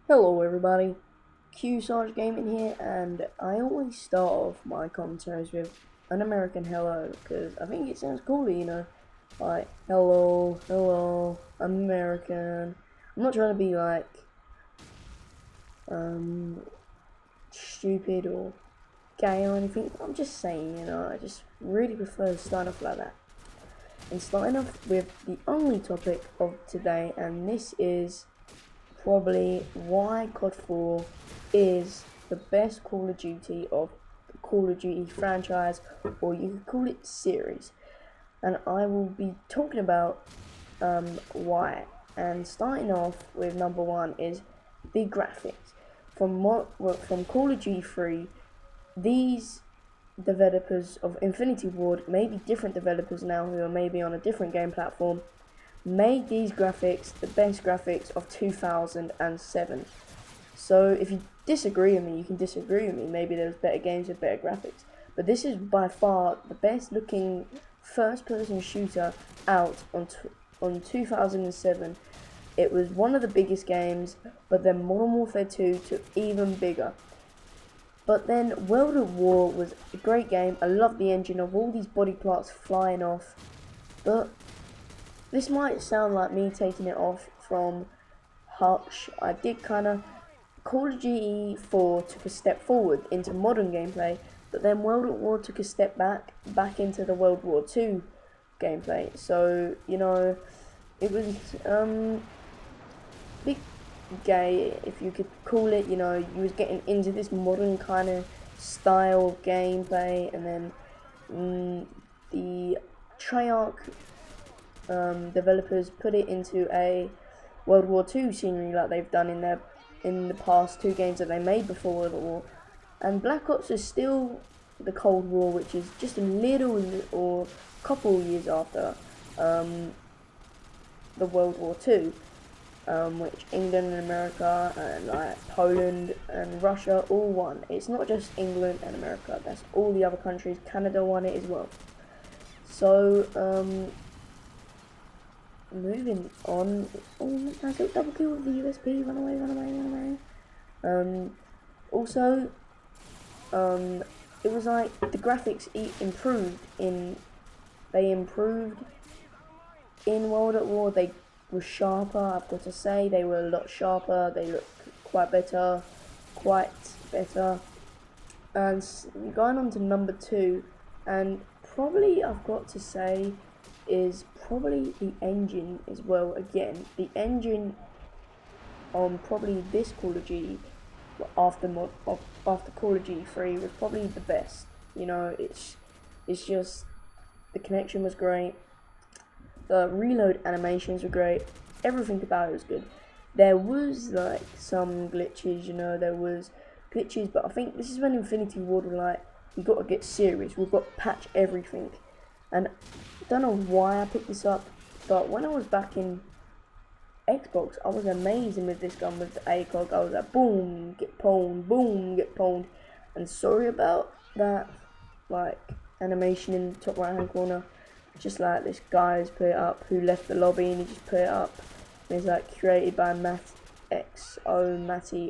Hello everybody, Q Sarge Gaming here, and I always start off my commentaries with an American hello, because I think it sounds cooler, like, hello, hello, I'm American. I'm not trying to be like, um, stupid or gay or anything, I'm just saying, I just really prefer to start off like that. And starting off with the only topic of today, and this is probably why COD 4 is the best Call of Duty of the Call of Duty franchise, or you could call it series. And I will be talking about why. And starting off with number one is the graphics. From Call of Duty 3, these developers of Infinity Ward, maybe different developers now who are maybe on a different game platform, made these graphics the best graphics of 2007. So if you disagree with me, you can disagree with me. Maybe there's better games with better graphics. But this is by far the best looking first person shooter out on 2007. It was one of the biggest games, but then Modern Warfare 2 took even bigger. But then World at War was a great game. I love the engine of all these body parts flying off. But this might sound like me taking it off from Hutch. I did kind of. Call of Duty 4 took a step forward into modern gameplay, but then World at War took a step back into the World War II gameplay. So, it was big gay, if you could call it. You was getting into this modern kind of style of gameplay, and then the Treyarch developers put it into a World War II scenery like they've done in the past two games that they made before World War. And Black Ops is still the Cold War, which is just a little or couple years after the World War II, which England and America and like Poland and Russia all won. It's not just England and America; that's all the other countries. Canada won it as well. So moving on. Oh, nice little double kill with the USP. Run away, run away, run away. Also, it was like the graphics improved in. They improved in World at War. They were sharper. I've got to say, they were a lot sharper. They looked quite better, quite better. And going on to number two, and probably I've got to say is probably the engine as well. Again, the engine on probably this Call of Duty after Call of Duty 3 was probably the best. It's just the connection was great, the reload animations were great, everything about it was good. There was like some glitches, there was glitches, but I think this is when Infinity Ward were like, we got to get serious, we've got to patch everything. And I don't know why I picked this up, but when I was back in Xbox, I was amazing with this gun with the ACOG. I was like, boom, get pwned, boom, get pwned. And sorry about that, like, animation in the top right hand corner. Just like this guy's put it up who left the lobby and he just put it up. And it's like created by Matty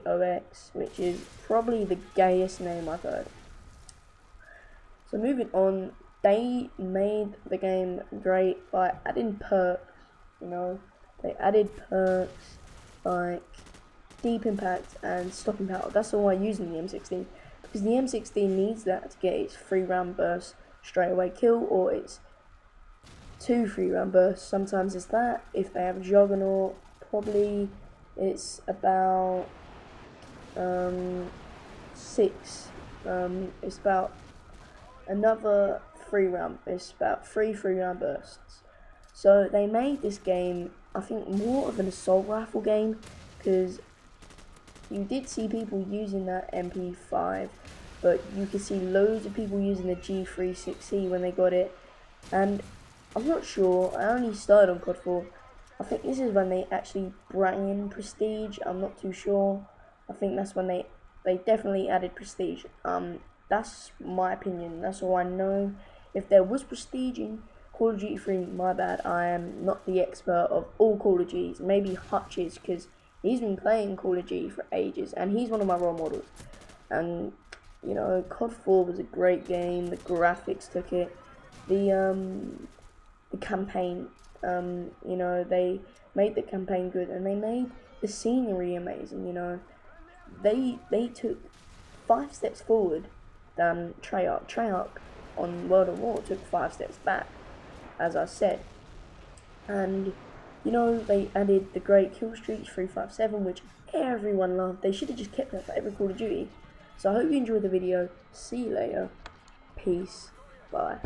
OX, which is probably the gayest name I've heard. So moving on, they made the game great by adding perks, They added perks like deep impact and stopping power. That's all I use in the M16, because the M16 needs that to get its 3-round burst straight away kill, or its 2 3-round bursts. Sometimes it's that. If they have a Juggernaut, probably it's about 6. It's about another 3-round. It's about 3-round bursts. So they made this game, I think, more of an assault rifle game, because you did see people using that MP5, but you could see loads of people using the G36C when they got it. And I'm not sure, I only started on COD 4. I think this is when they actually brought in Prestige. I'm not too sure. I think that's when they definitely added Prestige. That's my opinion. That's all I know. If there was Prestige in Call of Duty 3, my bad. I am not the expert of all Call of Duties. Maybe Hutch is, because He's been playing Call of Duty for ages, and he's one of my role models. And you know, COD 4 was a great game. The graphics took it. The campaign, you know, they made the campaign good, and they made the scenery amazing. You know, they took 5 steps forward than Treyarch. Treyarch on World of War took 5 steps back, as I said. And you know, they added the great kill streaks 357, which everyone loved. They should have just kept that for every Call of Duty. So I hope you enjoyed the video. See you later. Peace. Bye.